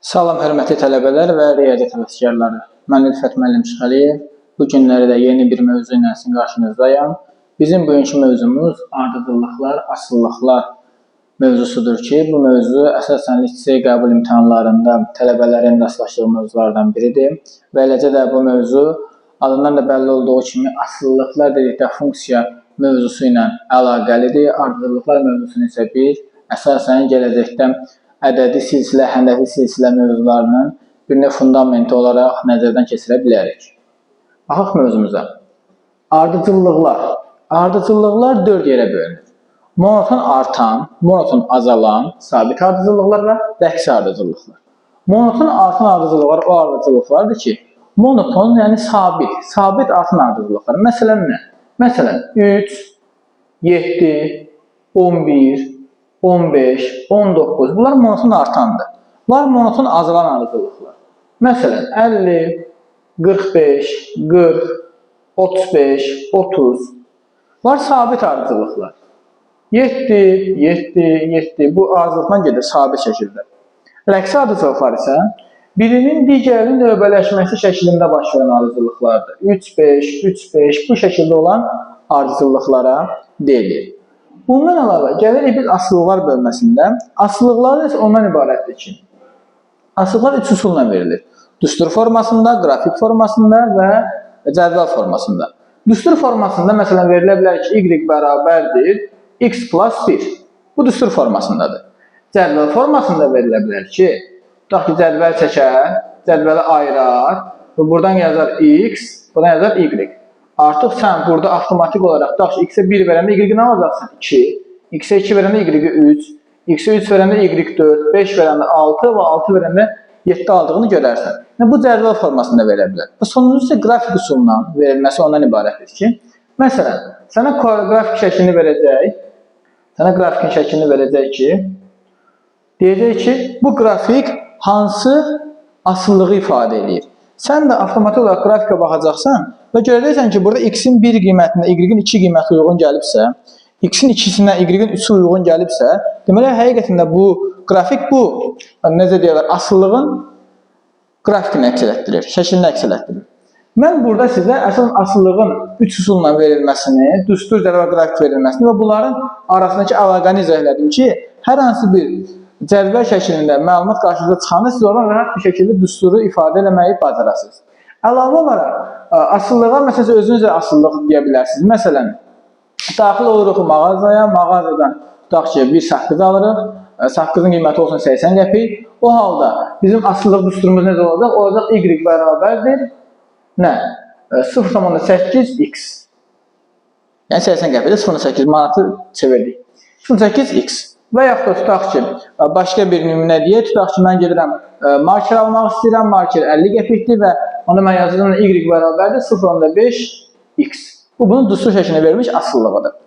Salam hörmətli tələbələr və riyaziyyat həvəskarları. Mən Ülfət müəllim Şıxəliyev. Bu günləri də yeni bir mövzu ilə sizin qarşınızdayım. Bizim bugünkü mövzumuz ardıcıllıqlar, asılılıqlar mövzusudur ki, bu mövzu əsasən lisey qəbul imtahanlarında tələbələrin rastlaşdığı mövzulardan biridir. Və eləcə də bu mövzu adından da bəlli olduğu kimi asılılıqlar dedikdə funksiya mövzusu ilə əlaqəlidir. Ardıcıllıqlar mövzusunu isə biz əsasən gələcəkdə ədədi silsilə, həndəfi silsilə mövzularının bir fundamenti olaraq nəzərdən keçirə bilərik. Baxaq mövzumuza. Ardıcıllıqlar. Ardıcıllıqlar 4 yerə bölünür. Monoton artan, monoton azalan, sabit ardıcıllıqlar və rəqsi ardıcıllıqlar. Monoton artan ardıcıllıqlar o ardıcıllıqlardır ki, monoton yəni sabit artan ardıcıllıqlar. Məsələn nə? Məsələn 3, 7, 11, 15, 19. Bunlar monoton artandır. Bunlar monoton azalan ardıcıllıqlar. Məsələn 50, 45, 40, 35, 30. Bunlar sabit ardıcıllıqlar. 7, 7, 7. Bu ardıcılıqdan gedir sabit şəkildə. Rəqsi ardıcılıqlar isə birinin digərinin növbələşməsi şəklində baş verən ardıcıllıqlardır. 3, 5, 3, 5 bu şəkildə olan ardıcıllıqlara deyilir. Bundan əlavə gəlirik biz asılılıqlar bölməsində. Asılılıqlar isə ondan ibarətdir ki, asılılıqlar 3 üsulla verilir. Düstur formasında, qrafik formasında və cədvəl formasında. Düstur formasında məsələn verilə bilər ki, y bərabərdir x plus 1. Bu düstur formasındadır. Cədvəl formasında verilə bilər ki, tutaq ki, cədvəl çəkər, cədvəli ayırar və buradan yazar x, buradan yazar y. Artıq sən burada avtomatik olaraq x-ə 1 verəndə y-ni alacaqsan 2, x-ə 2 verəndə y-i 3, x-ə 3 verəndə y 4, 5 verəndə 6 və 6 verəndə 7 aldığını görərsən. Bu cədvəl formasında verilə bilər. Sonuncu isə qrafik üsulundan verilməsi ondan ibarətdir ki, məsələn, sənə qrafik şəklini verəcək, ki, deyəcək ki, bu qrafik hansı asılılığı ifadə edir. Sən də avtomatik olaraq qrafikə baxacaqsan və görəcəksən ki, burada x-in 1 qiymətinə y-in 2 qiyməti uyğun gəlibsə, x-in 2-sinə y-in 3-ü uyğun gəlibsə, deməli, həqiqətində bu qrafik necə deyirlər, asıllığın qrafikini əks etdirir, şəklini əks etdirir. Mən burada sizə əsas asıllığın 3 üsulla verilməsini, düstur, cədvəl, qrafik verilməsini və bunların arasındakı əlaqəni izah elədim ki, hər hansı bir cədvəl şəklində məlumat qarşınıza çıxanda siz oradan rahat bir şəkildə düsturu ifadə eləməyi bacarasınız. Əlavə olaraq, asıllığa məsələn özünüzə asıllıq deyə bilərsiniz. Məsələn, daxil oluruq mağazaya, mağazadan tutaq ki, bir saqqız alırıq, saqqızın qiyməti olsun 80 qəpik. O halda bizim asıllıq düsturumuz necə olacaq? Olacaq y bərabərdir nə? 0,8x. Yəni 80 qəpikdə 0,8 manatı çevirdik. 0,8x. Və yaxud da tutaq ki, başqa bir nümunə deyək, tutaq ki, mən gedirəm, marker almaq istəyirəm, marker 50 qəpikdir və onu mən yazıram, y bərabərdir 0,5x. Bu, bunun düstur şəklində verilmiş asıllığıdır.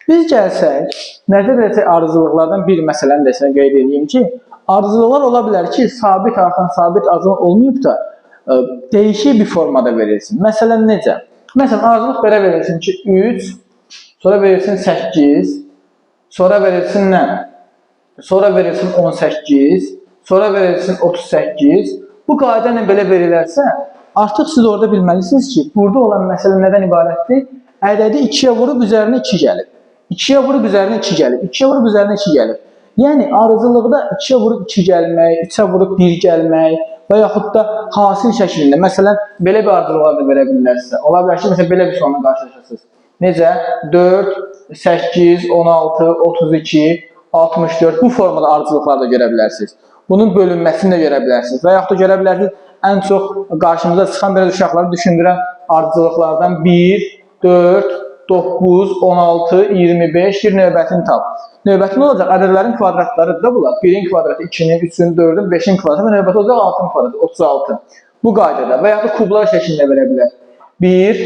Biz gəlsək, nəzər etsək ardıcıllıqlardan bir məsələni də sizə qeyd edeyim ki, ardıcıllıqlar ola bilər ki, sabit artan, sabit azalan olmayıb da, dəyişik bir formada verilsin. Məsələn, necə? Məsələn, ardıcıllıq belə verilsin ki, 3, sonra verilsin 8, sonra verilsin nə? Sonra verilsin 18, sonra verilsin 38. Bu qayda ilə belə verilərsə, artıq siz orada bilməlisiniz ki, burada olan məsələ nədən ibarətdir? Ədədi 2-yə vurub üzərinə 2 gəlib. 2-yə vurub üzərinə 2 gəlib. 2-yə vurub üzərinə 2 gəlib. Yəni, arıcılıqda 2-yə vurub 2 gəlmək, 3-ə vurub 1 gəlmək və yaxud da hasil şəklində, məsələn, belə bir arıcılıqlar da verə bilirlər sizə. Ola bilər ki, məsələn, belə bir sonla qarşılaşırsınız. Necə? 4, 8, 16, 32, 64 bu formada ardıcılıqlar da görə bilərsiniz. Bunun bölünməsini də görə bilərsiniz. Və yaxud da görə bilərsiniz, ən çox qarşımıza çıxan belə uşaqları düşündürən ardıcılıqlardan 1, 4, 9, 16, 25, bir növbətini tap. Növbəti nə olacaq? Ədədlərin kvadratlarıdır da bunlar. 1-in kvadratı, 2-nin, 3-ün, 4-ün, 5-in kvadratı və növbəti olacaq 6-ın kvadratı, 36. Bu qaydada və yaxud da kublar şəklində verə bilər. 1,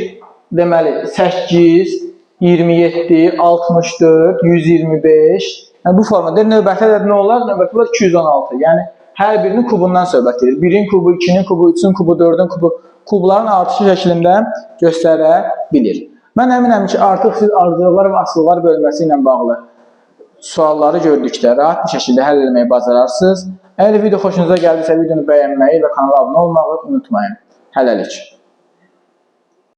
deməli 8, 27, 64, 125. Yəni, bu formada növbəti ədəd nə olar? Növbəti olar 216. Yəni, hər birinin kubundan söhbət edir. 1-in kubu, 2-nin kubu, 3-ün kubu, 4-ün kubu, kubların artışı şəklində göstərə bilir. Mən əminəm ki, artıq siz ardıcılıqlar və asılılıqlar bölməsi ilə bağlı sualları gördükdə rahat bir şəkildə həll etməyi bacararsınız. Əgər video xoşunuza gəldisə, videonu bəyənməyi və kanala abunə olmağı unutmayın. Hələlik.